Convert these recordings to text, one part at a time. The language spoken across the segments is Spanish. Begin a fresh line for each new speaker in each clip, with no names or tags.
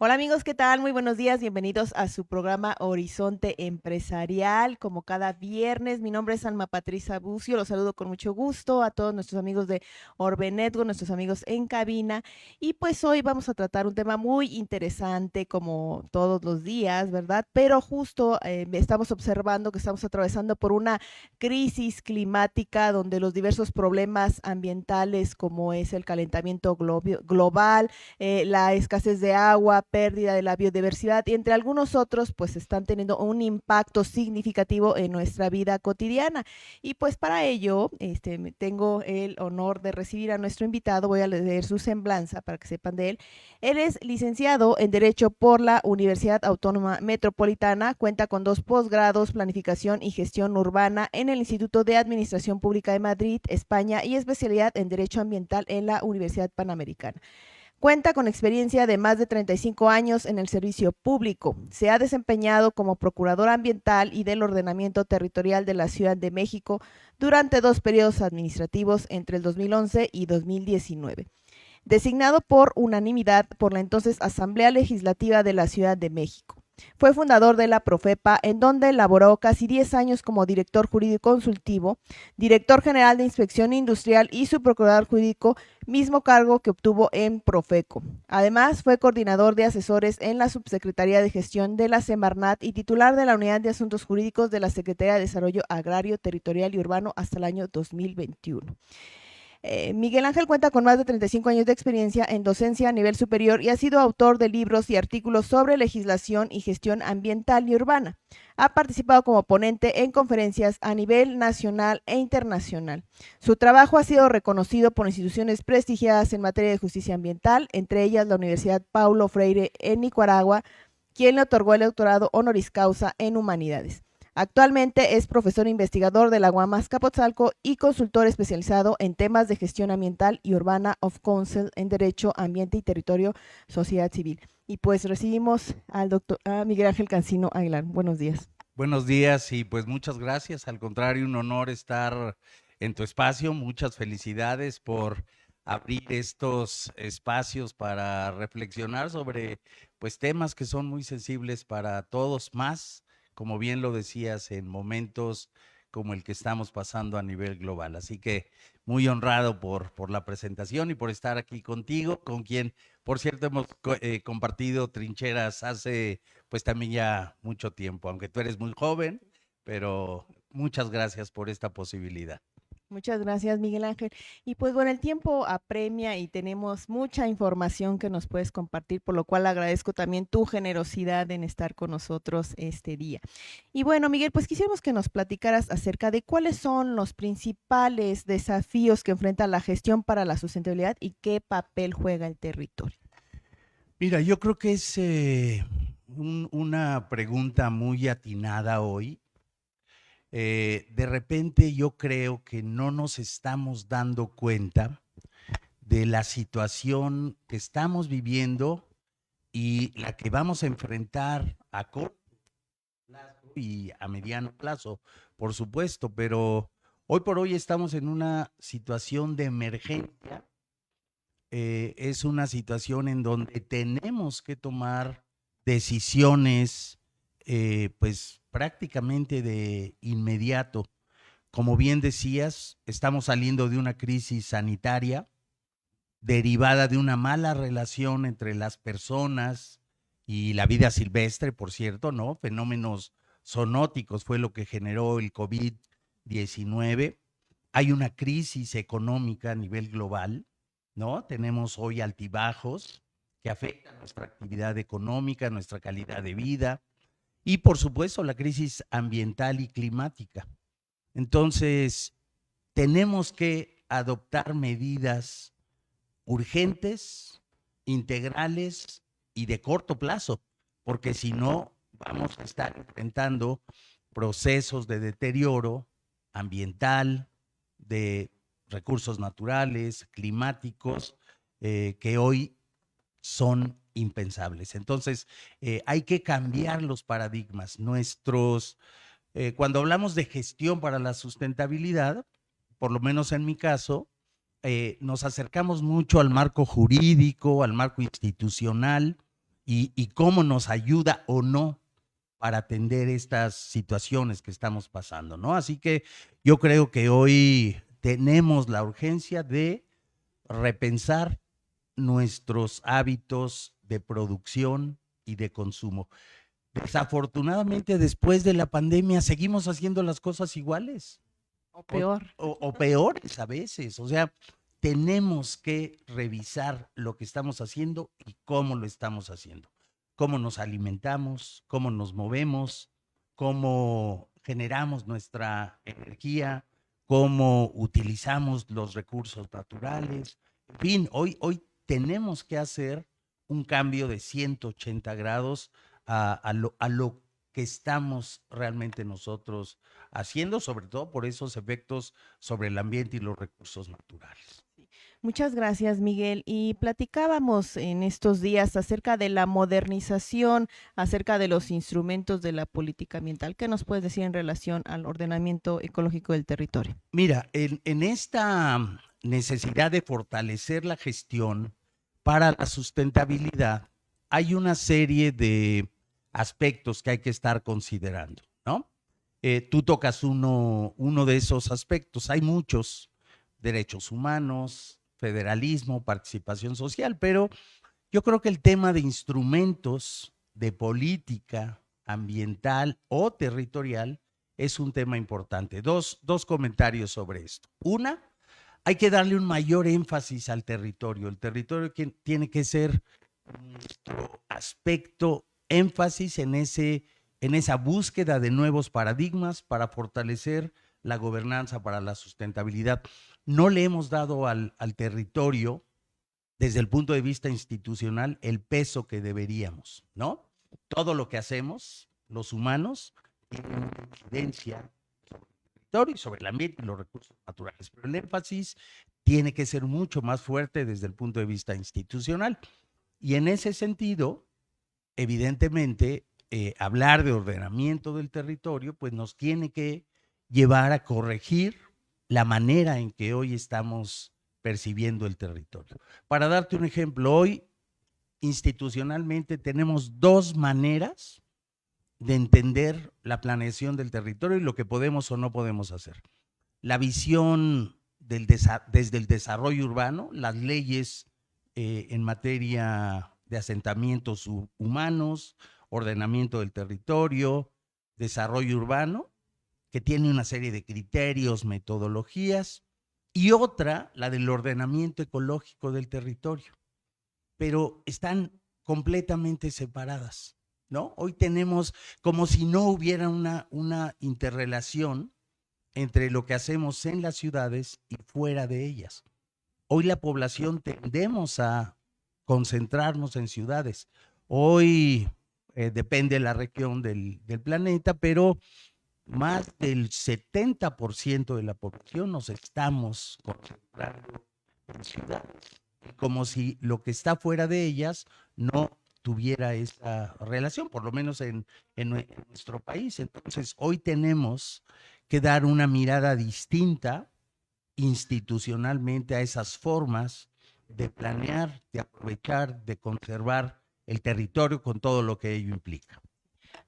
Hola amigos, ¿qué tal? Muy buenos días, bienvenidos a su programa Horizonte Empresarial. Como cada viernes, mi nombre es Alma Patricia Bucio, los saludo con mucho gusto a todos nuestros amigos de Orbe Network, nuestros amigos en cabina. Y pues hoy vamos a tratar un tema muy interesante como todos los días, ¿verdad? Pero justo estamos observando que estamos atravesando por una crisis climática donde los diversos problemas ambientales como es el calentamiento global, la escasez de agua, pérdida de la biodiversidad y entre algunos otros, pues están teniendo un impacto significativo en nuestra vida cotidiana. Y pues para ello, tengo el honor de recibir a nuestro invitado, voy a leer su semblanza para que sepan de él. Él es licenciado en Derecho por la Universidad Autónoma Metropolitana, cuenta con 2 posgrados, Planificación y Gestión Urbana en el Instituto de Administración Pública de Madrid, España, y especialidad en Derecho Ambiental en la Universidad Panamericana. Cuenta con experiencia de más de 35 años en el servicio público. Se ha desempeñado como procurador ambiental y del ordenamiento territorial de la Ciudad de México durante 2 periodos administrativos entre el 2011 y 2019. Designado por unanimidad por la entonces Asamblea Legislativa de la Ciudad de México. Fue fundador de la Profepa, en donde laboró casi 10 años como director jurídico consultivo, director general de Inspección Industrial y subprocurador jurídico, mismo cargo que obtuvo en Profeco. Además, fue coordinador de asesores en la Subsecretaría de Gestión de la Semarnat y titular de la Unidad de Asuntos Jurídicos de la Secretaría de Desarrollo Agrario, Territorial y Urbano hasta el año 2021. Miguel Ángel cuenta con más de 35 años de experiencia en docencia a nivel superior y ha sido autor de libros y artículos sobre legislación y gestión ambiental y urbana. Ha participado como ponente en conferencias a nivel nacional e internacional. Su trabajo ha sido reconocido por instituciones prestigiadas en materia de justicia ambiental, entre ellas la Universidad Paulo Freire en Nicaragua, quien le otorgó el doctorado honoris causa en Humanidades. Actualmente es profesor investigador de la UAM Capotzalco y consultor especializado en temas de gestión ambiental y urbana of Council en Derecho, Ambiente y Territorio, Sociedad Civil. Y pues recibimos al doctor Miguel Ángel Cancino Aguilar. Buenos días.
Buenos días y pues muchas gracias. Al contrario, un honor estar en tu espacio. Muchas felicidades por abrir estos espacios para reflexionar sobre pues temas que son muy sensibles para todos, más, como bien lo decías, en momentos como el que estamos pasando a nivel global. Así que muy honrado por la presentación y por estar aquí contigo, con quien, por cierto, hemos compartido trincheras hace pues también ya mucho tiempo, aunque tú eres muy joven, pero muchas gracias por esta posibilidad.
Muchas gracias, Miguel Ángel. Y pues bueno, el tiempo apremia y tenemos mucha información que nos puedes compartir, por lo cual agradezco también tu generosidad en estar con nosotros este día. Y bueno, Miguel, pues quisiéramos que nos platicaras acerca de cuáles son los principales desafíos que enfrenta la gestión para la sustentabilidad y qué papel juega el territorio.
Mira, yo creo que es una pregunta muy atinada hoy. De repente yo creo que no nos estamos dando cuenta de la situación que estamos viviendo y la que vamos a enfrentar a corto plazo y a mediano plazo, por supuesto, pero hoy por hoy estamos en una situación de emergencia. Es una situación en donde tenemos que tomar decisiones, pues prácticamente de inmediato. Como bien decías, estamos saliendo de una crisis sanitaria derivada de una mala relación entre las personas y la vida silvestre, por cierto, ¿no? Fenómenos zoonóticos fue lo que generó el COVID-19. Hay una crisis económica a nivel global, ¿no? Tenemos hoy altibajos que afectan nuestra actividad económica, nuestra calidad de vida y, por supuesto, la crisis ambiental y climática. Entonces, tenemos que adoptar medidas urgentes, integrales y de corto plazo, porque si no, vamos a estar enfrentando procesos de deterioro ambiental, de recursos naturales, climáticos, que hoy son impensables. Entonces, hay que cambiar los paradigmas. Cuando hablamos de gestión para la sustentabilidad, por lo menos en mi caso, nos acercamos mucho al marco jurídico, al marco institucional, y cómo nos ayuda o no para atender estas situaciones que estamos pasando, ¿no? Así que yo creo que hoy tenemos la urgencia de repensar nuestros hábitos de producción y de consumo. Desafortunadamente, después de la pandemia, seguimos haciendo las cosas iguales
O peor.
o peores a veces. O sea, tenemos que revisar lo que estamos haciendo y cómo lo estamos haciendo. Cómo nos alimentamos, cómo nos movemos, cómo generamos nuestra energía, cómo utilizamos los recursos naturales. En fin, hoy tenemos que hacer un cambio de 180 grados a lo que estamos realmente nosotros haciendo, sobre todo por esos efectos sobre el ambiente y los recursos naturales.
Muchas gracias, Miguel. Y platicábamos en estos días acerca de la modernización, acerca de los instrumentos de la política ambiental. ¿Qué nos puedes decir en relación al ordenamiento ecológico del territorio?
Mira, en esta necesidad de fortalecer la gestión para la sustentabilidad, hay una serie de aspectos que hay que estar considerando, ¿no? Tú tocas uno de esos aspectos. Hay muchos: derechos humanos, federalismo, participación social, pero yo creo que el tema de instrumentos de política ambiental o territorial es un tema importante. Dos comentarios sobre esto. Una, hay que darle un mayor énfasis al territorio. El territorio tiene que ser nuestro aspecto, énfasis en esa búsqueda de nuevos paradigmas para fortalecer la gobernanza, para la sustentabilidad. No le hemos dado al territorio, desde el punto de vista institucional, el peso que deberíamos, ¿no? Todo lo que hacemos, los humanos, tiene una incidencia sobre el territorio y sobre el ambiente y los recursos naturales, pero el énfasis tiene que ser mucho más fuerte desde el punto de vista institucional. Y en ese sentido, evidentemente, hablar de ordenamiento del territorio, pues nos tiene que llevar a corregir la manera en que hoy estamos percibiendo el territorio. Para darte un ejemplo, hoy institucionalmente tenemos dos maneras de entender la planeación del territorio y lo que podemos o no podemos hacer. La visión desde el desarrollo urbano, las leyes en materia de asentamientos humanos, ordenamiento del territorio, desarrollo urbano, que tiene una serie de criterios, metodologías, y otra, la del ordenamiento ecológico del territorio, pero están completamente separadas, ¿no? Hoy tenemos como si no hubiera una interrelación entre lo que hacemos en las ciudades y fuera de ellas. Hoy la población tendemos a concentrarnos en ciudades. Hoy depende de la región del planeta, pero más del 70% de la población nos estamos concentrando en ciudades, como si lo que está fuera de ellas no tuviera esa relación, por lo menos en nuestro país. Entonces, hoy tenemos que dar una mirada distinta institucionalmente a esas formas de planear, de aprovechar, de conservar el territorio con todo lo que ello implica.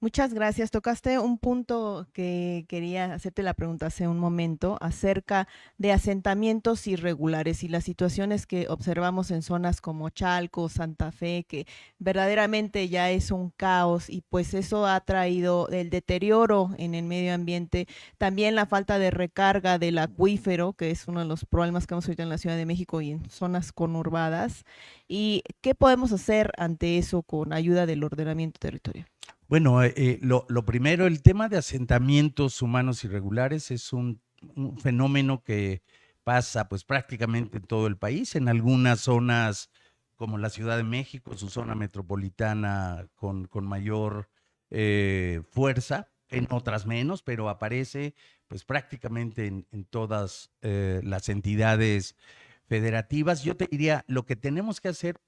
Muchas gracias. Tocaste un punto que quería hacerte la pregunta hace un momento acerca de asentamientos irregulares y las situaciones que observamos en zonas como Chalco, Santa Fe, que verdaderamente ya es un caos y pues eso ha traído el deterioro en el medio ambiente, también la falta de recarga del acuífero, que es uno de los problemas que vemos ahorita en la Ciudad de México y en zonas conurbadas. ¿Y qué podemos hacer ante eso con ayuda del ordenamiento territorial?
Bueno, lo primero, el tema de asentamientos humanos irregulares es un fenómeno que pasa pues prácticamente en todo el país, en algunas zonas como la Ciudad de México, su zona metropolitana con mayor fuerza, en otras menos, pero aparece pues prácticamente en todas las entidades federativas. Yo te diría, lo que tenemos que hacer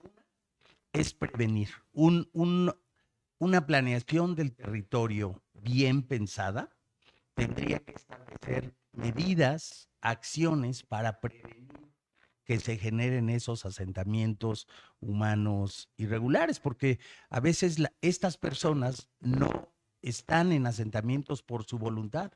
es prevenir una planeación del territorio bien pensada. Tendría que establecer medidas, acciones para prevenir que se generen esos asentamientos humanos irregulares, porque a veces estas personas no están en asentamientos por su voluntad,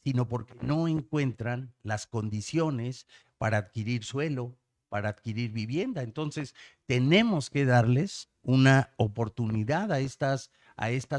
sino porque no encuentran las condiciones para adquirir suelo, para adquirir vivienda. Entonces, tenemos que darles una oportunidad a estas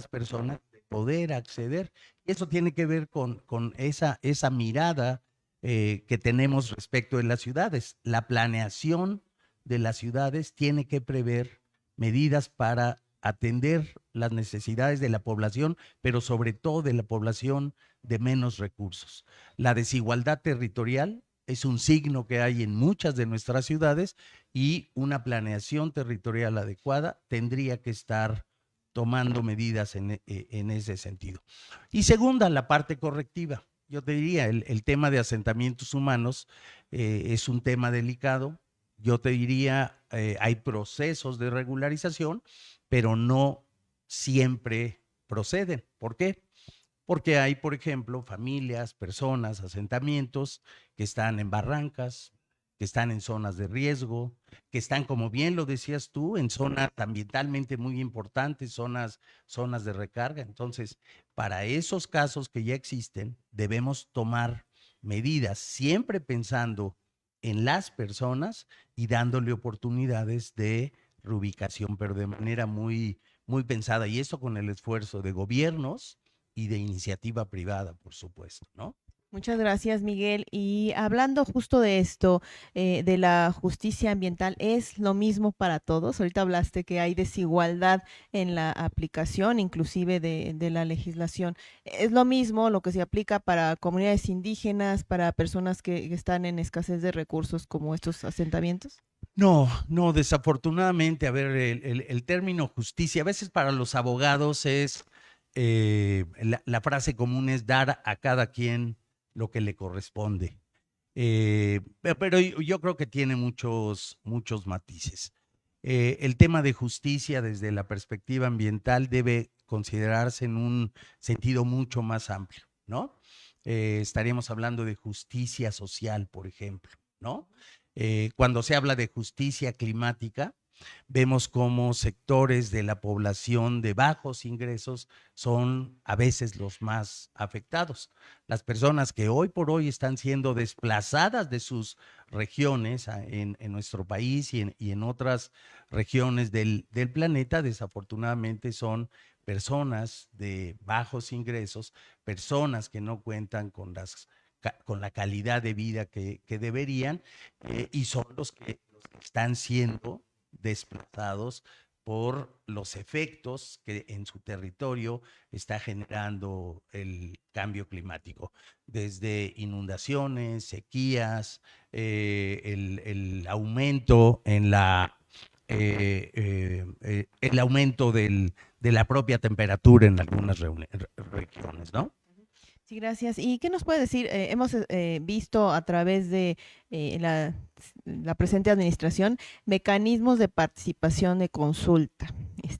personas de poder acceder. Eso tiene que ver con esa mirada que tenemos respecto de las ciudades. La planeación de las ciudades tiene que prever medidas para atender las necesidades de la población, pero sobre todo de la población de menos recursos. La desigualdad territorial es un signo que hay en muchas de nuestras ciudades y una planeación territorial adecuada tendría que estar tomando medidas en ese sentido. Y segunda, la parte correctiva. Yo te diría, el tema de asentamientos humanos es un tema delicado. Yo te diría, hay procesos de regularización, pero no siempre proceden. ¿Por qué? Porque hay, por ejemplo, familias, personas, asentamientos que están en barrancas, que están en zonas de riesgo, que están, como bien lo decías tú, en zonas ambientalmente muy importantes, zonas de recarga. Entonces, para esos casos que ya existen, debemos tomar medidas, siempre pensando en las personas y dándole oportunidades de reubicación, pero de manera muy pensada. Y eso con el esfuerzo de gobiernos y de iniciativa privada, por supuesto, ¿no?
Muchas gracias, Miguel. Y hablando justo de esto, de la justicia ambiental, ¿es lo mismo para todos? Ahorita hablaste que hay desigualdad en la aplicación, inclusive de la legislación. ¿Es lo mismo lo que se aplica para comunidades indígenas, para personas que están en escasez de recursos como estos asentamientos?
No, no, desafortunadamente, a ver, el término justicia, a veces para los abogados es, la frase común es dar a cada quien lo que le corresponde. Pero yo creo que tiene muchos matices. El tema de justicia desde la perspectiva ambiental debe considerarse en un sentido mucho más amplio, ¿no? Estaríamos hablando de justicia social, por ejemplo, ¿no? Cuando se habla de justicia climática, vemos cómo sectores de la población de bajos ingresos son a veces los más afectados. Las personas que hoy por hoy están siendo desplazadas de sus regiones en nuestro país y en otras regiones del planeta, desafortunadamente son personas de bajos ingresos, personas que no cuentan con la calidad de vida que deberían, y son los que están siendo desplazados por los efectos que en su territorio está generando el cambio climático, desde inundaciones, sequías, el aumento el aumento de la propia temperatura en algunas regiones, ¿no?
Sí, gracias. ¿Y qué nos puede decir? Hemos visto a través de la presente administración mecanismos de participación de consulta.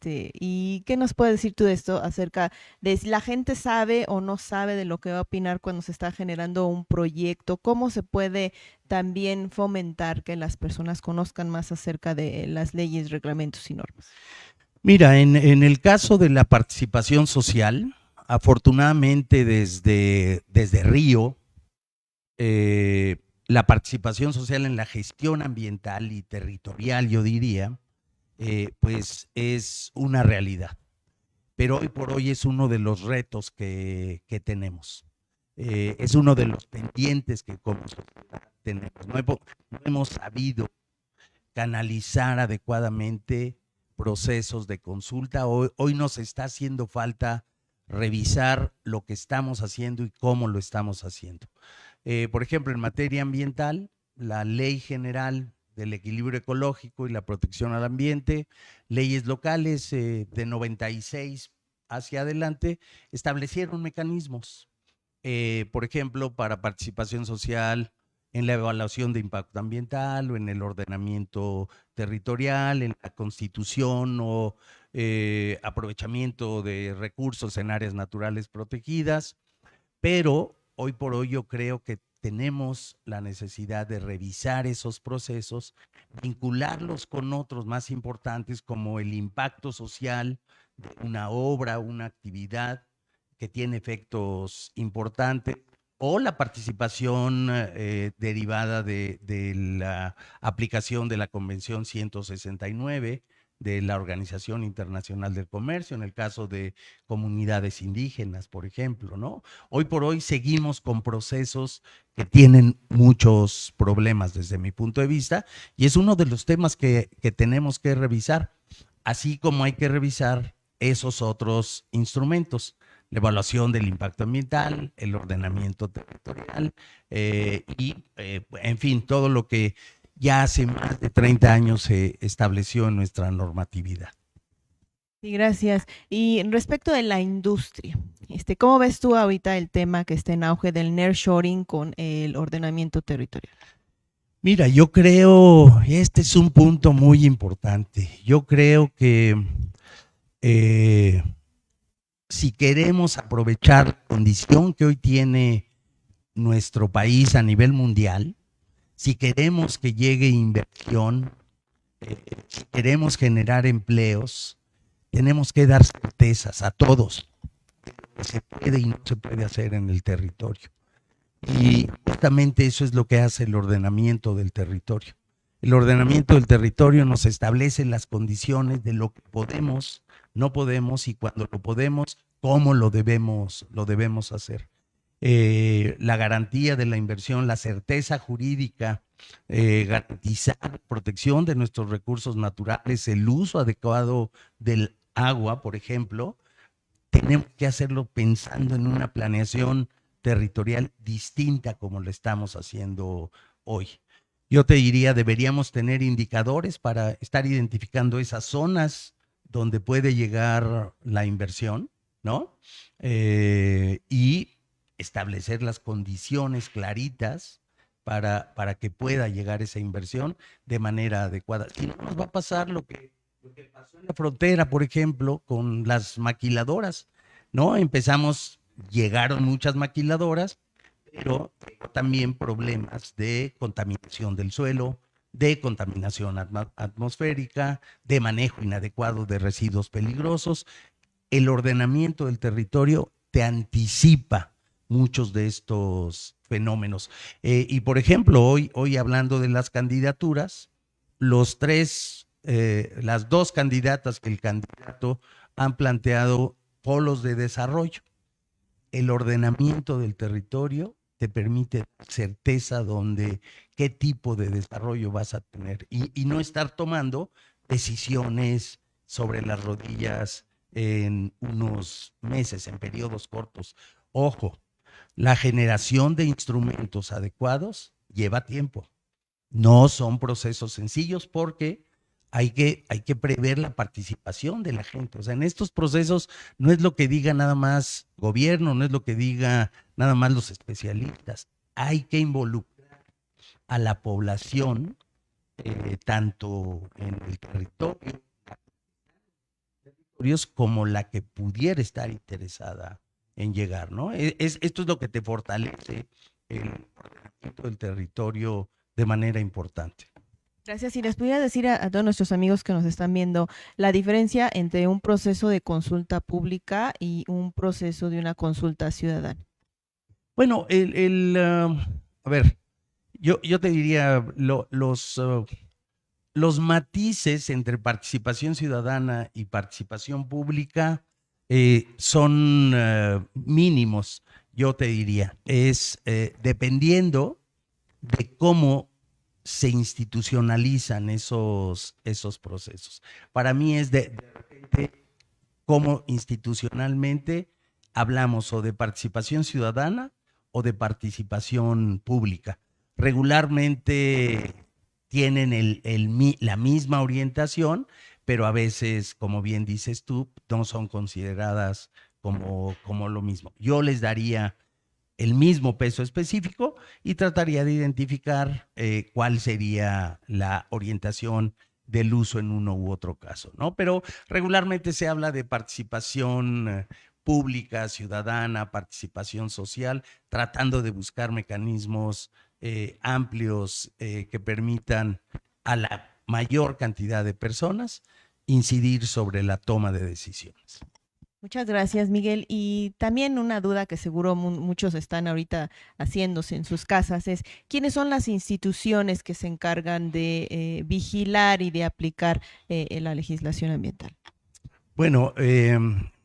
¿Y qué nos puedes decir tú de esto acerca de si la gente sabe o no sabe de lo que va a opinar cuando se está generando un proyecto? ¿Cómo se puede también fomentar que las personas conozcan más acerca de las leyes, reglamentos y normas?
Mira, en el caso de la participación social, afortunadamente desde Río, la participación social en la gestión ambiental y territorial, yo diría, pues es una realidad. Pero hoy por hoy es uno de los retos que tenemos. Es uno de los pendientes que como sociedad tenemos. No hemos sabido canalizar adecuadamente procesos de consulta. Hoy nos está haciendo falta revisar lo que estamos haciendo y cómo lo estamos haciendo. Por ejemplo, en materia ambiental, la Ley General del Equilibrio Ecológico y la Protección al Ambiente, leyes locales de 96 hacia adelante, establecieron mecanismos, por ejemplo, para participación social en la evaluación de impacto ambiental o en el ordenamiento territorial, en la constitución o aprovechamiento de recursos en áreas naturales protegidas, pero hoy por hoy yo creo que tenemos la necesidad de revisar esos procesos, vincularlos con otros más importantes como el impacto social de una obra, una actividad que tiene efectos importantes, o la participación derivada de la aplicación de la Convención 169 de la Organización Internacional del Comercio, en el caso de comunidades indígenas, por ejemplo, ¿no? Hoy por hoy seguimos con procesos que tienen muchos problemas desde mi punto de vista, y es uno de los temas que tenemos que revisar, así como hay que revisar esos otros instrumentos: la evaluación del impacto ambiental, el ordenamiento territorial en fin, todo lo que ya hace más de 30 años se estableció en nuestra normatividad.
Sí, gracias. Y respecto de la industria, ¿cómo ves tú ahorita el tema que está en auge del nearshoring con el ordenamiento territorial?
Mira, yo creo, este es un punto muy importante. Yo creo que eh, si queremos aprovechar la condición que hoy tiene nuestro país a nivel mundial, si queremos que llegue inversión, si queremos generar empleos, tenemos que dar certezas a todos de lo que se puede y no se puede hacer en el territorio. Y justamente eso es lo que hace el ordenamiento del territorio. El ordenamiento del territorio nos establece las condiciones de lo que podemos, no podemos, y cuando lo podemos, cómo lo debemos hacer. La garantía de la inversión, la certeza jurídica, garantizar protección de nuestros recursos naturales, el uso adecuado del agua, por ejemplo, tenemos que hacerlo pensando en una planeación territorial distinta como lo estamos haciendo hoy. Yo te diría, deberíamos tener indicadores para estar identificando esas zonas donde puede llegar la inversión, ¿no? Y establecer las condiciones claritas para que pueda llegar esa inversión de manera adecuada. Si no, nos va a pasar lo que pasó en la frontera, por ejemplo, con las maquiladoras, ¿no? Llegaron muchas maquiladoras, pero también problemas de contaminación del suelo, de contaminación atmosférica, de manejo inadecuado de residuos peligrosos. El ordenamiento del territorio te anticipa muchos de estos fenómenos. Y por ejemplo, hoy hablando de las candidaturas, las dos candidatas que el candidato han planteado polos de desarrollo. El ordenamiento del territorio te permite certeza qué tipo de desarrollo vas a tener y no estar tomando decisiones sobre las rodillas en unos meses, en periodos cortos. Ojo, la generación de instrumentos adecuados lleva tiempo. No son procesos sencillos porque hay que prever la participación de la gente. O sea, en estos procesos no es lo que diga nada más gobierno, no es lo que diga nada más los especialistas. Hay que involucrar a la población, tanto en el territorio como la que pudiera estar interesada en llegar, ¿no? Esto es lo que te fortalece el ordenamiento del territorio de manera importante.
Gracias. Si les pudiera decir a todos nuestros amigos que nos están viendo la diferencia entre un proceso de consulta pública y un proceso de una consulta ciudadana.
Bueno, a ver, yo te diría, los matices entre participación ciudadana y participación pública son mínimos, yo te diría. Es dependiendo de cómo se institucionalizan esos procesos. Para mí es de repente cómo institucionalmente hablamos o de participación ciudadana o de participación pública. Regularmente tienen la misma orientación, pero a veces, como bien dices tú, no son consideradas como lo mismo. Yo les daría el mismo peso específico y trataría de identificar cuál sería la orientación del uso en uno u otro caso, ¿no? Pero regularmente se habla de participación pública, ciudadana, participación social, tratando de buscar mecanismos amplios que permitan a la mayor cantidad de personas incidir sobre la toma de decisiones.
Muchas gracias, Miguel. Y también una duda que seguro muchos están ahorita haciéndose en sus casas es, ¿quiénes son las instituciones que se encargan de vigilar y de aplicar la legislación ambiental?
Bueno,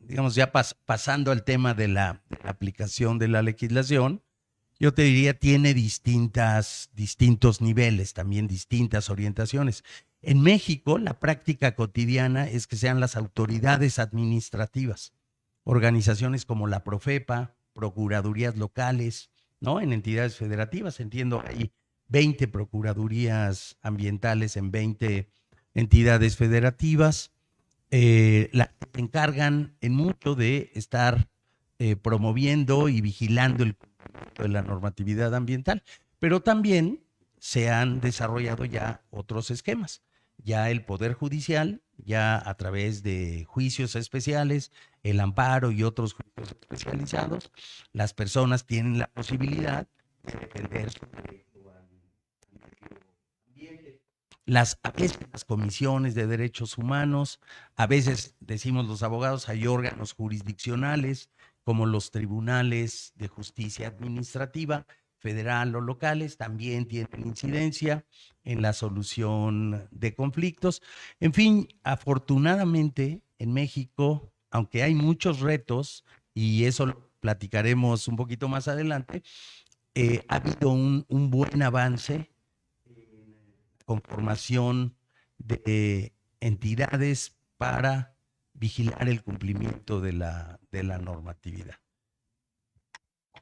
digamos, ya pasando al tema de la aplicación de la legislación, yo te diría, tiene distintos niveles, también distintas orientaciones. En México, la práctica cotidiana es que sean las autoridades administrativas, organizaciones como la Profepa, procuradurías locales, ¿no? En entidades federativas, entiendo, hay 20 procuradurías ambientales en 20 entidades federativas, las que se encargan en mucho de estar promoviendo y vigilando el cumplimiento de la normatividad ambiental, pero también se han desarrollado ya otros esquemas. Ya el Poder Judicial, ya a través de juicios especiales, el amparo y otros juicios especializados, las personas tienen la posibilidad de defender su derecho al medio ambiente. A veces las comisiones de derechos humanos, a veces, decimos los abogados, hay órganos jurisdiccionales como los tribunales de justicia administrativa, federal o locales, también tienen incidencia en la solución de conflictos. En fin, afortunadamente en México, aunque hay muchos retos, y eso lo platicaremos un poquito más adelante, ha habido un buen avance en conformación de entidades para vigilar el cumplimiento de la normatividad.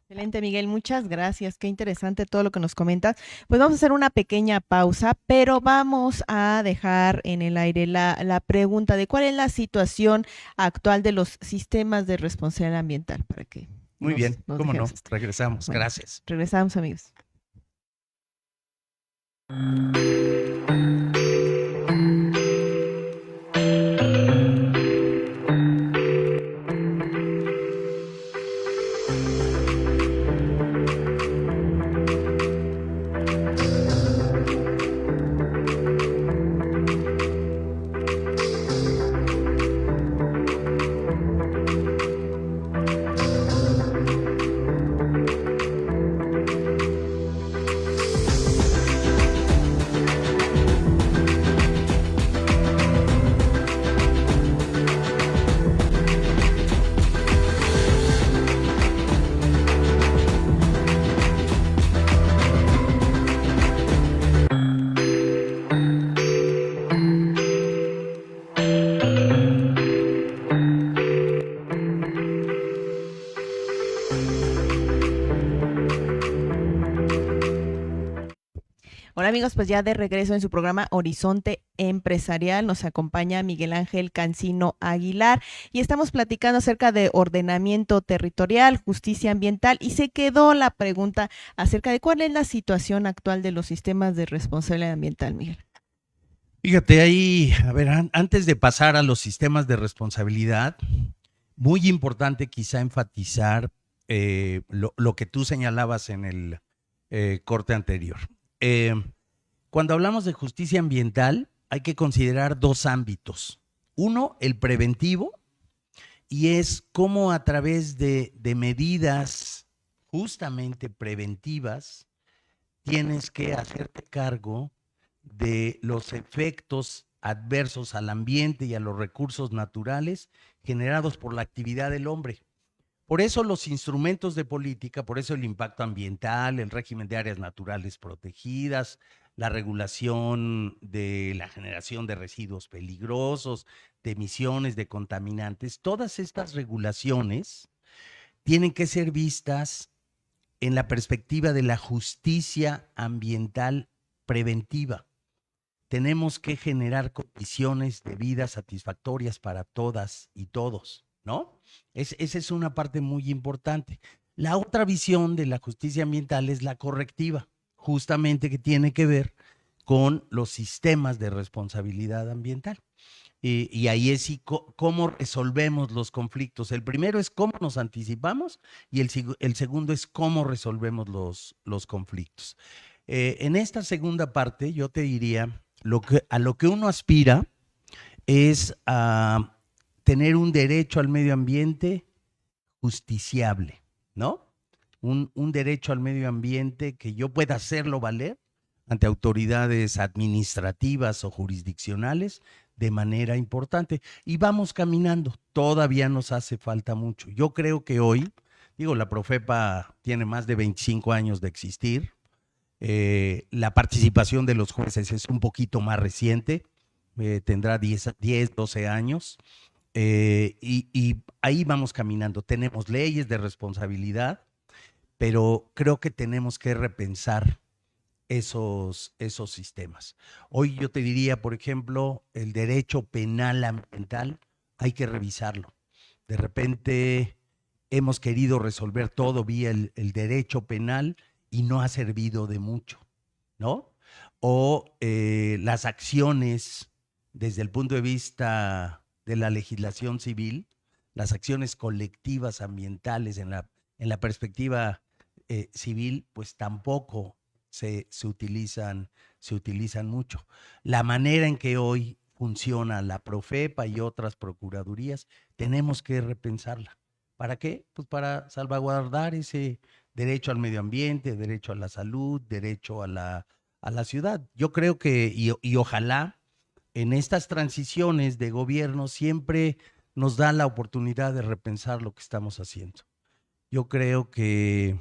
Excelente, Miguel, muchas gracias. Qué interesante todo lo que nos comentas. Pues vamos a hacer una pequeña pausa, pero vamos a dejar en el aire la pregunta de cuál es la situación actual de los sistemas de responsabilidad ambiental para que
Muy bien,
nos
cómo no,
dejemos estar.
regresamos,
Bueno,
gracias.
Regresamos, amigos. Hola amigos, pues ya de regreso en su programa Horizonte Empresarial nos acompaña Miguel Ángel Cancino Aguilar y estamos platicando acerca de ordenamiento territorial, justicia ambiental y se quedó la pregunta acerca de cuál es la situación actual de los sistemas de responsabilidad ambiental, Miguel.
Fíjate ahí, a ver, antes de pasar a los sistemas de responsabilidad, muy importante quizá enfatizar lo que tú señalabas en el corte anterior. Cuando hablamos de justicia ambiental, hay que considerar dos ámbitos. Uno, el preventivo, y es cómo a través de medidas justamente preventivas tienes que hacerte cargo de los efectos adversos al ambiente y a los recursos naturales generados por la actividad del hombre. Por eso los instrumentos de política, por eso el impacto ambiental, el régimen de áreas naturales protegidas, la regulación de la generación de residuos peligrosos, de emisiones de contaminantes, todas estas regulaciones tienen que ser vistas en la perspectiva de la justicia ambiental preventiva. Tenemos que generar condiciones de vida satisfactorias para todas y todos, ¿no? Esa es una parte muy importante. La otra visión de la justicia ambiental es la correctiva, justamente que tiene que ver con los sistemas de responsabilidad ambiental. Y ahí es cómo resolvemos los conflictos. El primero es cómo nos anticipamos y el segundo es cómo resolvemos los conflictos. En esta segunda parte yo te diría, a lo que uno aspira es a tener un derecho al medio ambiente justiciable, ¿no? Un derecho al medio ambiente que yo pueda hacerlo valer ante autoridades administrativas o jurisdiccionales de manera importante. Y vamos caminando, todavía nos hace falta mucho. Yo creo que hoy, digo, la Profepa tiene más de 25 años de existir, la participación de los jueces es un poquito más reciente, tendrá 10, 12 años, y ahí vamos caminando. Tenemos leyes de responsabilidad, pero creo que tenemos que repensar esos sistemas. Hoy yo te diría, por ejemplo, el derecho penal ambiental, hay que revisarlo. De repente hemos querido resolver todo vía el derecho penal y no ha servido de mucho, ¿no? O las acciones desde el punto de vista de la legislación civil, las acciones colectivas ambientales en la perspectiva civil, pues tampoco se utilizan mucho. La manera en que hoy funciona la Profepa y otras procuradurías, tenemos que repensarla. ¿Para qué? Pues para salvaguardar ese derecho al medio ambiente, derecho a la salud, derecho a la ciudad. Yo creo que, y ojalá, en estas transiciones de gobierno siempre nos da la oportunidad de repensar lo que estamos haciendo. Yo creo que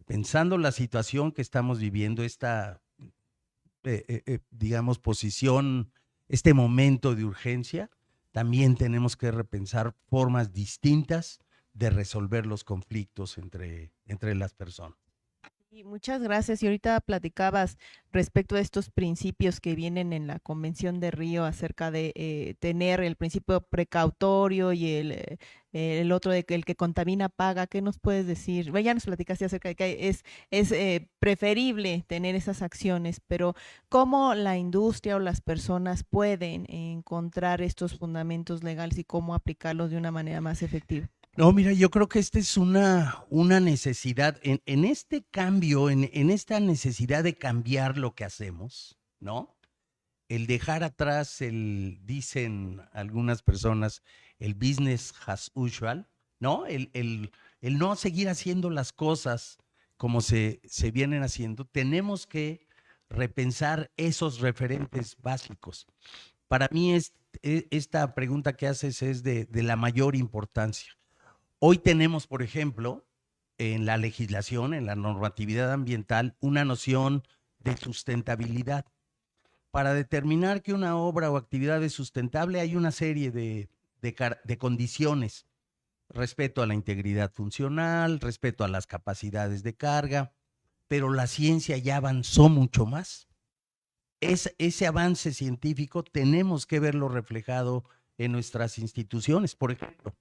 pensando la situación que estamos viviendo, esta, digamos, posición, este momento de urgencia, también tenemos que repensar formas distintas de resolver los conflictos entre las personas.
Y muchas gracias. Y ahorita platicabas respecto a estos principios que vienen en la Convención de Río acerca de tener el principio precautorio y el otro de que el que contamina paga. ¿Qué nos puedes decir? Bueno, ya nos platicaste acerca de que es preferible tener esas acciones, pero ¿cómo la industria o las personas pueden encontrar estos fundamentos legales y cómo aplicarlos de una manera más efectiva?
No, mira, yo creo que esta es una necesidad, en este cambio, en esta necesidad de cambiar lo que hacemos, ¿no? El dejar atrás dicen algunas personas, el business as usual, ¿no? El no seguir haciendo las cosas como se vienen haciendo, tenemos que repensar esos referentes básicos. Para mí esta pregunta que haces es de la mayor importancia. Hoy tenemos, por ejemplo, en la legislación, en la normatividad ambiental, una noción de sustentabilidad. Para determinar que una obra o actividad es sustentable hay una serie de condiciones. Respeto a la integridad funcional, respeto a las capacidades de carga, pero la ciencia ya avanzó mucho más. Ese avance científico tenemos que verlo reflejado en nuestras instituciones. Por ejemplo,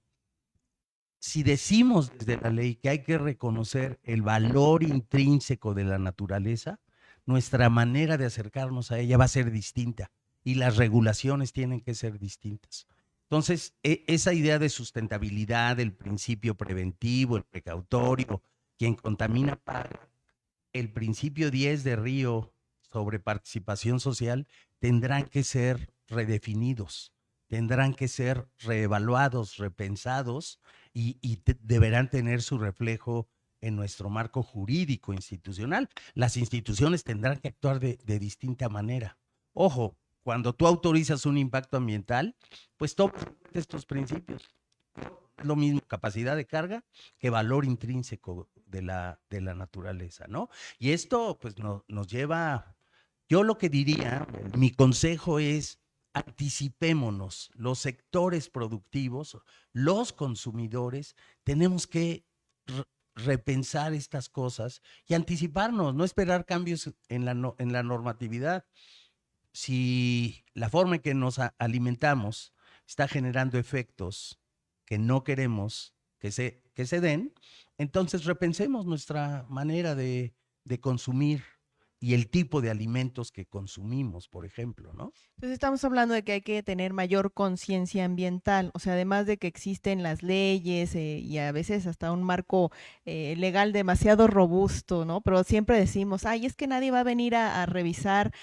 si decimos desde la ley que hay que reconocer el valor intrínseco de la naturaleza, nuestra manera de acercarnos a ella va a ser distinta y las regulaciones tienen que ser distintas. Entonces, esa idea de sustentabilidad, el principio preventivo, el precautorio, quien contamina paga, el principio 10 de Río sobre participación social, tendrán que ser redefinidos, tendrán que ser reevaluados, repensados y deberán tener su reflejo en nuestro marco jurídico institucional. Las instituciones tendrán que actuar de distinta manera. Ojo, cuando tú autorizas un impacto ambiental, pues tomas estos principios. Es lo mismo capacidad de carga que valor intrínseco de la naturaleza, ¿no? Y esto pues nos lleva, yo lo que diría, mi consejo es anticipémonos, los sectores productivos, los consumidores, tenemos que repensar estas cosas y anticiparnos, no esperar cambios en la normatividad. Si la forma en que nos alimentamos está generando efectos que no queremos que se den, entonces repensemos nuestra manera de consumir y el tipo de alimentos que consumimos, por ejemplo, ¿no?
Entonces estamos hablando de que hay que tener mayor conciencia ambiental, o sea, además de que existen las leyes y a veces hasta un marco legal demasiado robusto, ¿no? Pero siempre decimos, ay, es que nadie va a venir a revisar,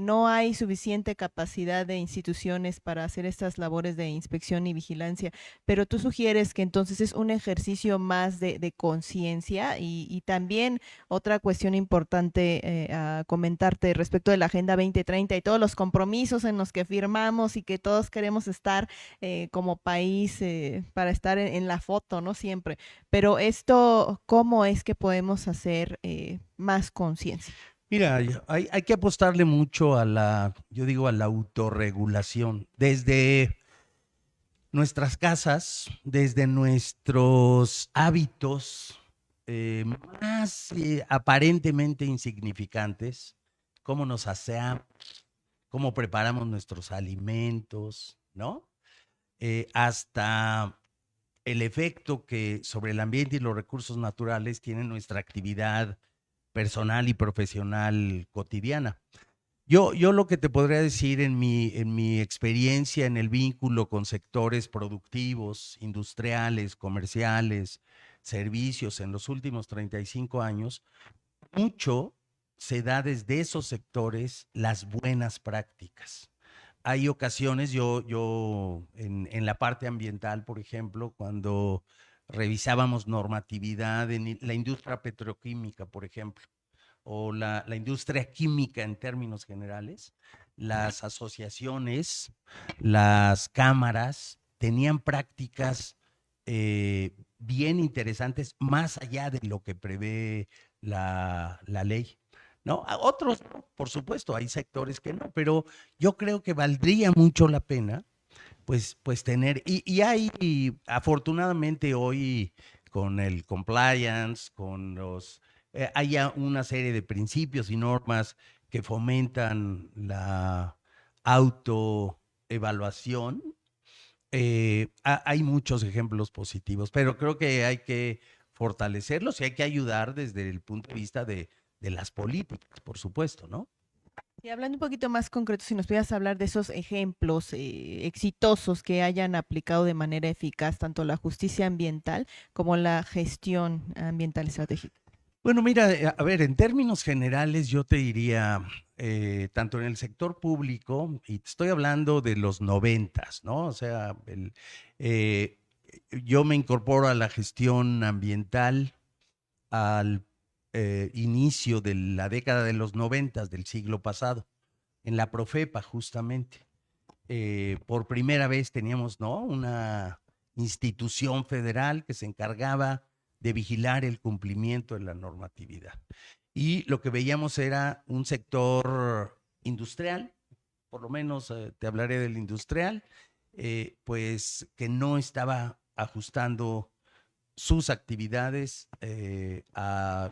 no hay suficiente capacidad de instituciones para hacer estas labores de inspección y vigilancia, pero tú sugieres que entonces es un ejercicio más de conciencia y también otra cuestión importante a comentarte respecto de la Agenda 2030 y todos los compromisos en los que firmamos y que todos queremos estar como país para estar en la foto, ¿no? Siempre. Pero esto, ¿cómo es que podemos hacer más conciencia?
Mira, hay que apostarle mucho a yo digo, a la autorregulación, desde nuestras casas, desde nuestros hábitos más aparentemente insignificantes, cómo nos aseamos, cómo preparamos nuestros alimentos, ¿no? Hasta el efecto que sobre el ambiente y los recursos naturales tiene nuestra actividad personal y profesional cotidiana. Yo lo que te podría decir en mi experiencia en el vínculo con sectores productivos, industriales, comerciales, servicios en los últimos 35 años, mucho se da desde esos sectores las buenas prácticas. Hay ocasiones, yo en la parte ambiental, por ejemplo, cuando revisábamos normatividad en la industria petroquímica, por ejemplo, o la industria química en términos generales, las asociaciones, las cámaras tenían prácticas bien interesantes más allá de lo que prevé la ley. ¿No? A otros, por supuesto, hay sectores que no, pero yo creo que valdría mucho la pena, pues tener, y hay, afortunadamente hoy, con el compliance, con hay ya una serie de principios y normas que fomentan la autoevaluación. Hay muchos ejemplos positivos, pero creo que hay que fortalecerlos y hay que ayudar desde el punto de vista de las políticas, por supuesto, ¿no?
Y hablando un poquito más concreto, si nos pudieras hablar de esos ejemplos exitosos que hayan aplicado de manera eficaz tanto la justicia ambiental como la gestión ambiental estratégica.
Bueno, mira, a ver, en términos generales yo te diría, tanto en el sector público, y te estoy hablando de los 90, ¿no? O sea, eh, yo me incorporo a la gestión ambiental al inicio de la década de los 90 del siglo pasado, en la Profepa justamente. Por primera vez teníamos, ¿no? Una institución federal que se encargaba de vigilar el cumplimiento de la normatividad. Y lo que veíamos era un sector industrial, por lo menos te hablaré del industrial, pues que no estaba ajustando sus actividades a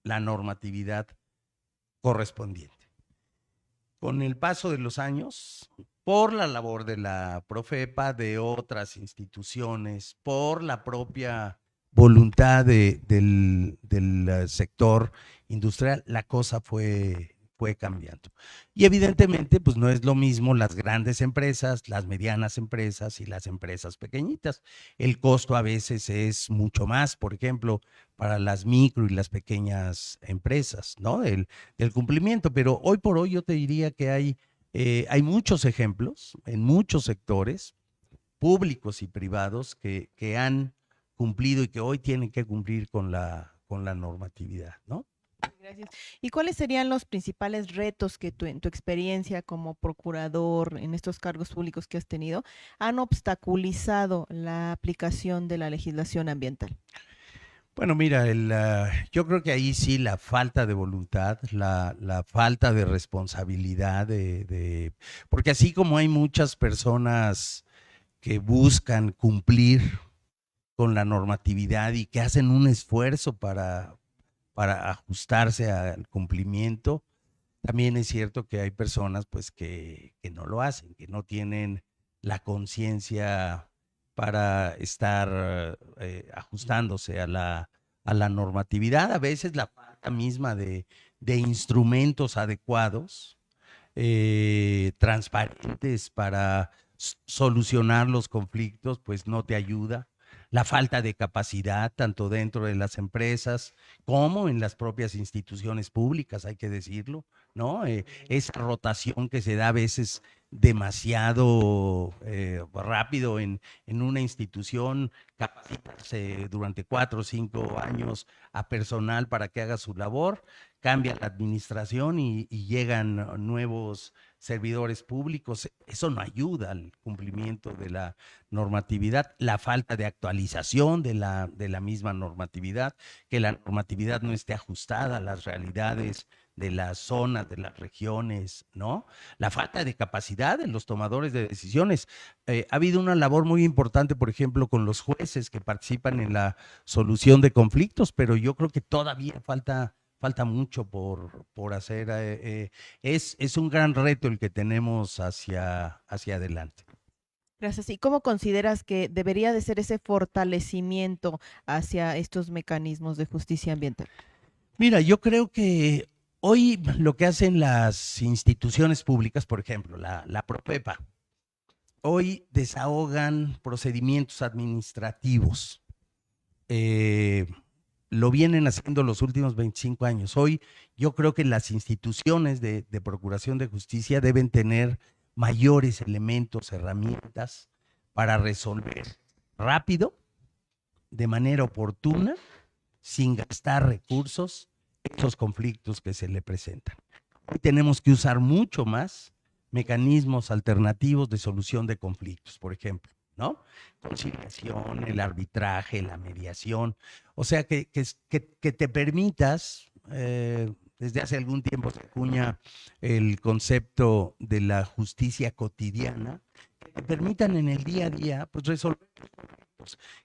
la normatividad correspondiente. Con el paso de los años, por la labor de la Profepa, de otras instituciones, por la propia voluntad del sector industrial, la cosa fue cambiando. Y evidentemente, pues no es lo mismo las grandes empresas, las medianas empresas y las empresas pequeñitas. El costo a veces es mucho más, por ejemplo, para las micro y las pequeñas empresas, ¿no? Del cumplimiento. Pero hoy por hoy yo te diría que hay muchos ejemplos en muchos sectores públicos y privados que han cumplido y que hoy tienen que cumplir con la normatividad, ¿no?
Gracias. ¿Y cuáles serían los principales retos que tú, en tu experiencia como procurador en estos cargos públicos que has tenido, han obstaculizado la aplicación de la legislación ambiental?
Bueno, mira, yo creo que ahí sí la falta de voluntad, la falta de responsabilidad, porque así como hay muchas personas que buscan cumplir con la normatividad y que hacen un esfuerzo para ajustarse al cumplimiento, también es cierto que hay personas pues que no lo hacen, que no tienen la conciencia para estar ajustándose a la normatividad. A veces la falta misma de instrumentos adecuados, transparentes para solucionar los conflictos, pues no te ayuda. La falta de capacidad, tanto dentro de las empresas como en las propias instituciones públicas, hay que decirlo, ¿no? Esa rotación que se da a veces demasiado rápido en una institución, capacitarse durante 4 o 5 años a personal para que haga su labor, cambia la administración y llegan nuevos servidores públicos. Eso no ayuda al cumplimiento de la normatividad, la falta de actualización de la misma normatividad, que la normatividad no esté ajustada a las realidades de las zonas, de las regiones, ¿no? La falta de capacidad de los tomadores de decisiones. Ha habido una labor muy importante, por ejemplo, con los jueces que participan en la solución de conflictos, pero yo creo que todavía falta mucho por hacer. Es un gran reto el que tenemos hacia adelante.
Gracias. ¿Y cómo consideras que debería de ser ese fortalecimiento hacia estos mecanismos de justicia ambiental?
Mira, yo creo que hoy lo que hacen las instituciones públicas, por ejemplo, la Propepa, hoy desahogan procedimientos administrativos. Lo vienen haciendo los últimos 25 años. Hoy yo creo que las instituciones de procuración de justicia deben tener mayores elementos, herramientas para resolver rápido, de manera oportuna, sin gastar recursos, esos conflictos que se le presentan. Hoy tenemos que usar mucho más mecanismos alternativos de solución de conflictos, por ejemplo, ¿no? Conciliación, el arbitraje, la mediación. O sea, que te permitas, desde hace algún tiempo se acuña el concepto de la justicia cotidiana, que te permitan en el día a día, pues resolver,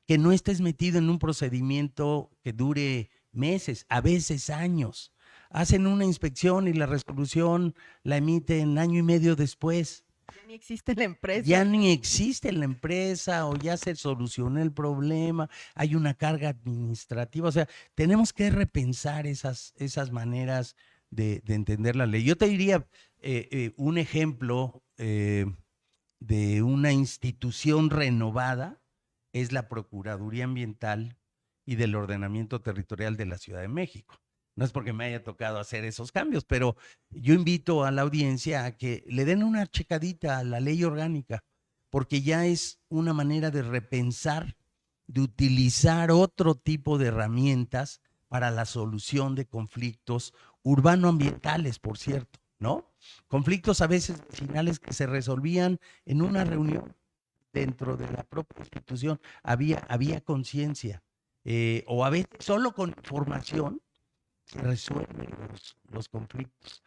que no estés metido en un procedimiento que dure meses, a veces años. Hacen una inspección y la resolución la emiten año y medio después.
Ya ni existe la empresa.
Ya ni existe la empresa o ya se solucionó el problema, hay una carga administrativa. O sea, tenemos que repensar esas maneras de entender la ley. Yo te diría un ejemplo de una institución renovada es la Procuraduría Ambiental y del Ordenamiento Territorial de la Ciudad de México. No es porque me haya tocado hacer esos cambios, pero yo invito a la audiencia a que le den una checadita a la ley orgánica, porque ya es una manera de repensar, de utilizar otro tipo de herramientas para la solución de conflictos urbano-ambientales, por cierto, ¿no? Conflictos a veces vecinales que se resolvían en una reunión dentro de la propia institución. Había conciencia, o a veces solo con información se resuelven los conflictos.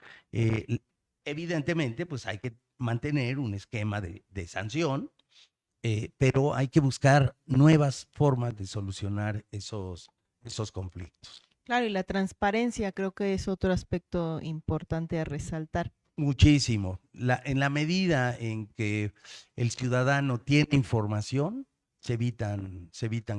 Evidentemente, pues hay que mantener un esquema de sanción, pero hay que buscar nuevas formas de solucionar esos conflictos.
Claro, y la transparencia creo que es otro aspecto importante a resaltar.
Muchísimo. En la medida en que el ciudadano tiene información, se evitan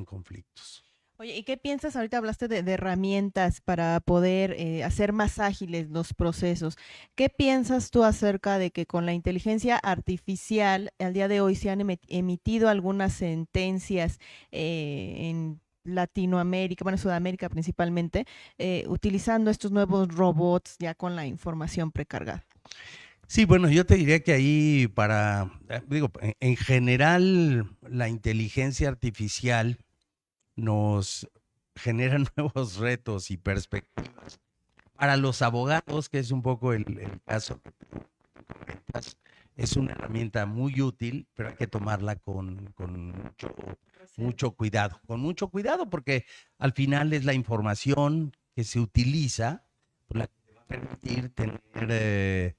conflictos.
Oye, ¿y qué piensas? Ahorita hablaste de herramientas para poder hacer más ágiles los procesos. ¿Qué piensas tú acerca de que con la inteligencia artificial al día de hoy se han emitido algunas sentencias en Latinoamérica, bueno, Sudamérica principalmente, utilizando estos nuevos robots ya con la información precargada?
Sí, bueno, yo te diría que ahí digo, en general la inteligencia artificial nos genera nuevos retos y perspectivas. Para los abogados, que es un poco el caso que tú comentas, es una herramienta muy útil, pero hay que tomarla con mucho cuidado, porque al final es la información que se utiliza por la que te va a permitir tener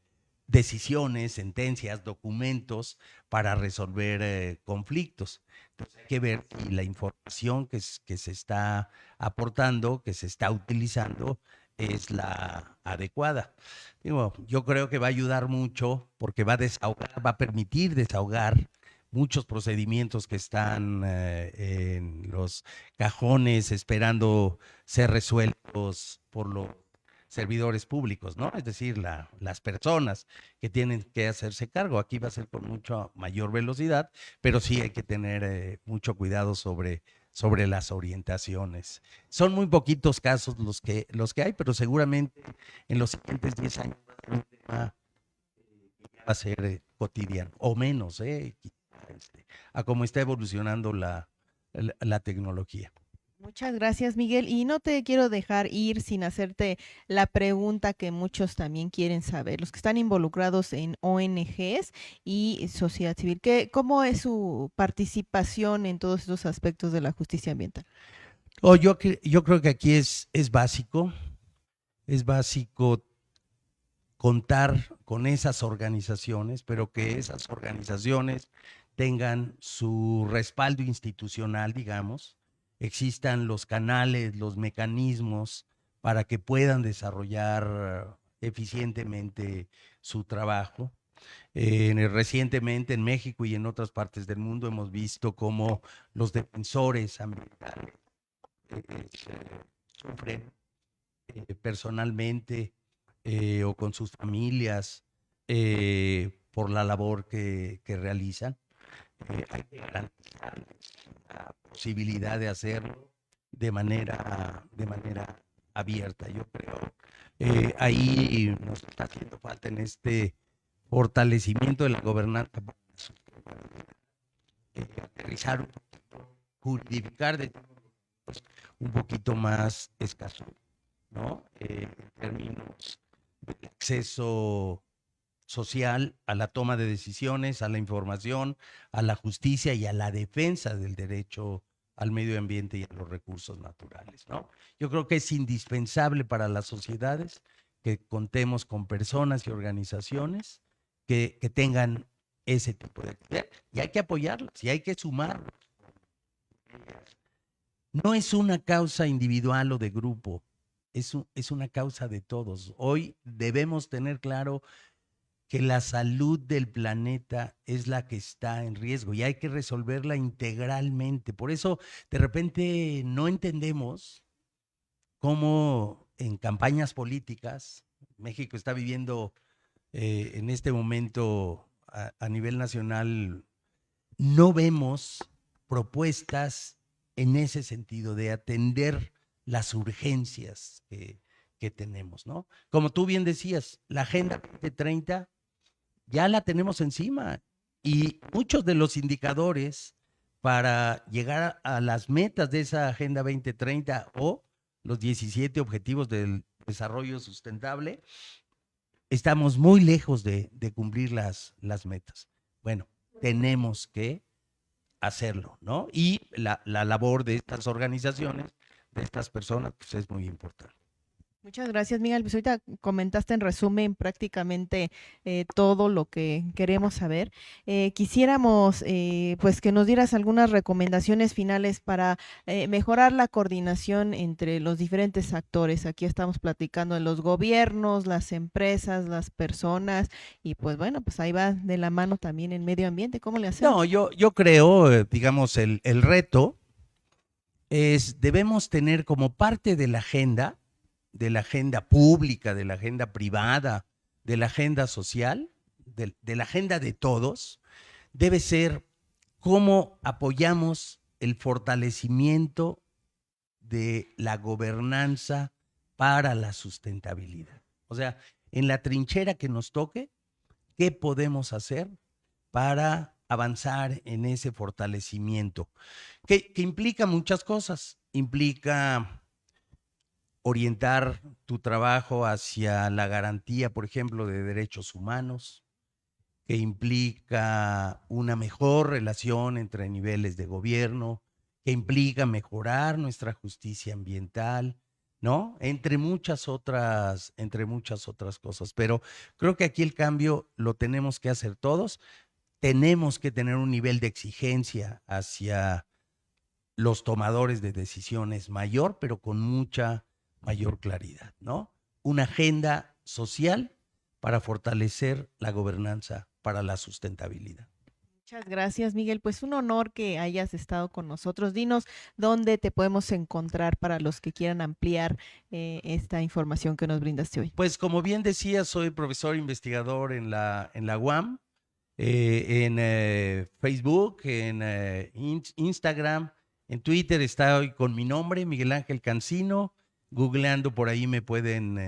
decisiones, sentencias, documentos para resolver conflictos. Entonces hay que ver si la información que se está aportando, que se está utilizando, es la adecuada. Digo, yo creo que va a ayudar mucho porque va a permitir desahogar muchos procedimientos que están en los cajones esperando ser resueltos por los servidores públicos, ¿no? Es decir, las personas que tienen que hacerse cargo. Aquí va a ser con mucha mayor velocidad, pero sí hay que tener mucho cuidado sobre las orientaciones. Son muy poquitos casos los que hay, pero seguramente en los siguientes 10 años un tema va a ser cotidiano, o menos, a cómo está evolucionando la tecnología.
Muchas gracias, Miguel. Y no te quiero dejar ir sin hacerte la pregunta que muchos también quieren saber, los que están involucrados en ONGs y sociedad civil. ¿Cómo es su participación en todos estos aspectos de la justicia ambiental?
Yo creo que aquí es básico contar con esas organizaciones, pero que esas organizaciones tengan su respaldo institucional, digamos, existan los canales, los mecanismos para que puedan desarrollar eficientemente su trabajo. Recientemente en México y en otras partes del mundo hemos visto cómo los defensores ambientales sufren personalmente o con sus familias por la labor que realizan. Hay que garantizar la posibilidad de hacerlo de manera abierta, yo creo. Ahí nos está haciendo falta en este fortalecimiento de la gobernanza, aterrizar un poquito, juridificar de un poquito más escaso, ¿no? En términos del acceso social a la toma de decisiones, a la información, a la justicia y a la defensa del derecho al medio ambiente y a los recursos naturales, ¿no? Yo creo que es indispensable para las sociedades que contemos con personas y organizaciones que tengan ese tipo de actividad y hay que apoyarlas y hay que sumarlas. No es una causa individual o de grupo, es una causa de todos. Hoy debemos tener claro que la salud del planeta es la que está en riesgo y hay que resolverla integralmente. Por eso, de repente, no entendemos cómo en campañas políticas, México está viviendo en este momento a nivel nacional, no vemos propuestas en ese sentido de atender las urgencias que tenemos, ¿no? Como tú bien decías, la Agenda 2030 ya la tenemos encima y muchos de los indicadores para llegar a las metas de esa Agenda 2030 o los 17 Objetivos del Desarrollo Sustentable, estamos muy lejos de cumplir las metas. Bueno, tenemos que hacerlo, ¿no? Y la labor de estas organizaciones, de estas personas, pues es muy importante.
Muchas gracias, Miguel. Pues ahorita comentaste en resumen prácticamente todo lo que queremos saber. Quisiéramos pues que nos dieras algunas recomendaciones finales para mejorar la coordinación entre los diferentes actores. Aquí estamos platicando de los gobiernos, las empresas, las personas y pues bueno, pues ahí va de la mano también el medio ambiente. ¿Cómo le
No,
hacemos?
yo creo, digamos, el reto es, debemos tener como parte de la agenda pública, de la agenda privada, de la agenda social, de la agenda de todos, debe ser cómo apoyamos el fortalecimiento de la gobernanza para la sustentabilidad. O sea, en la trinchera que nos toque, ¿qué podemos hacer para avanzar en ese fortalecimiento? Que implica muchas cosas. Implica orientar tu trabajo hacia la garantía, por ejemplo, de derechos humanos, que implica una mejor relación entre niveles de gobierno, que implica mejorar nuestra justicia ambiental, ¿no? Entre muchas otras cosas. Pero creo que aquí el cambio lo tenemos que hacer todos. Tenemos que tener un nivel de exigencia hacia los tomadores de decisiones mayor, pero con mucha mayor claridad, ¿no? Una agenda social para fortalecer la gobernanza para la sustentabilidad.
Muchas gracias, Miguel. Pues un honor que hayas estado con nosotros. Dinos dónde te podemos encontrar para los que quieran ampliar esta información que nos brindaste hoy.
Pues como bien decía, soy profesor investigador en la UAM, en Facebook, en Instagram, en Twitter estoy con mi nombre, Miguel Ángel Cancino. Googleando por ahí me pueden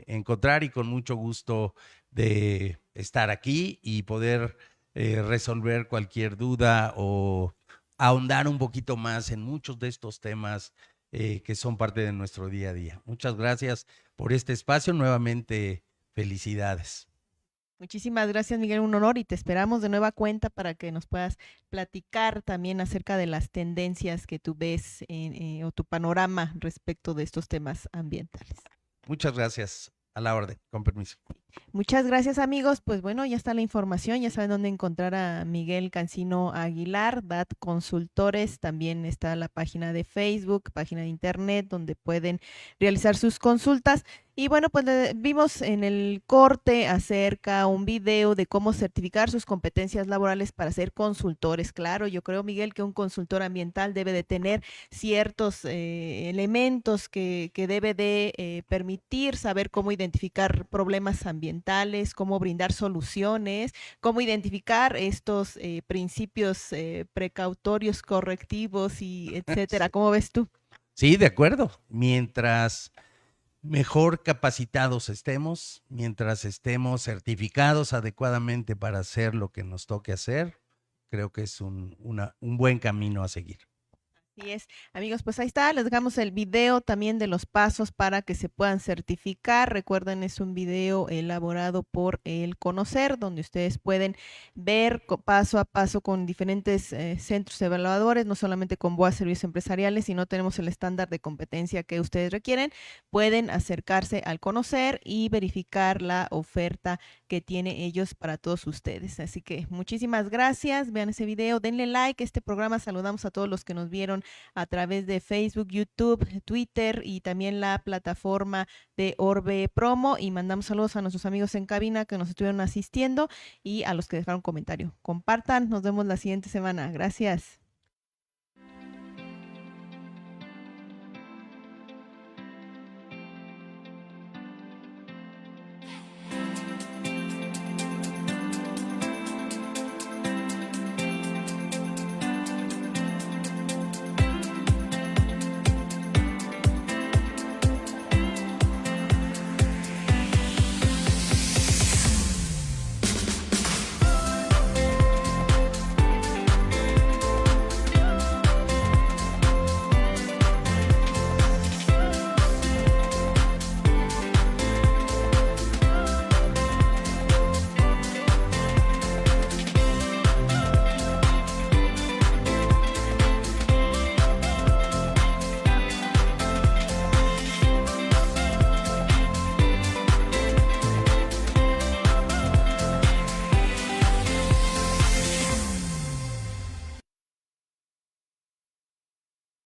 encontrar y con mucho gusto de estar aquí y poder resolver cualquier duda o ahondar un poquito más en muchos de estos temas que son parte de nuestro día a día. Muchas gracias por este espacio. Nuevamente, felicidades.
Muchísimas gracias, Miguel, un honor y te esperamos de nueva cuenta para que nos puedas platicar también acerca de las tendencias que tú ves o tu panorama respecto de estos temas ambientales.
Muchas gracias. A la orden, con permiso.
Muchas gracias, amigos. Pues bueno, ya está la información, ya saben dónde encontrar a Miguel Cancino Aguilar, DAT Consultores. También está la página de Facebook, página de internet, donde pueden realizar sus consultas. Y bueno, pues vimos en el corte acerca un video de cómo certificar sus competencias laborales para ser consultores. Claro, yo creo, Miguel, que un consultor ambiental debe de tener ciertos elementos que debe de permitir saber cómo identificar problemas ambientales, cómo brindar soluciones, cómo identificar estos principios precautorios, correctivos y etcétera. ¿Cómo ves tú?
Sí, de acuerdo. Mientras mejor capacitados estemos, mientras estemos certificados adecuadamente para hacer lo que nos toque hacer, creo que es un buen camino a seguir.
Así es, amigos, pues ahí está, les dejamos el video también de los pasos para que se puedan certificar. Recuerden, es un video elaborado por El Conocer, donde ustedes pueden ver paso a paso con diferentes centros evaluadores, no solamente con BOA Servicios Empresariales, sino tenemos el estándar de competencia que ustedes requieren. Pueden acercarse al Conocer y verificar la oferta que tiene ellos para todos ustedes. Así que muchísimas gracias, vean ese video, denle like a este programa, saludamos a todos los que nos vieron a través de Facebook, YouTube, Twitter y también la plataforma de Orbe Promo, y mandamos saludos a nuestros amigos en cabina que nos estuvieron asistiendo y a los que dejaron comentario. Compartan, nos vemos la siguiente semana. Gracias.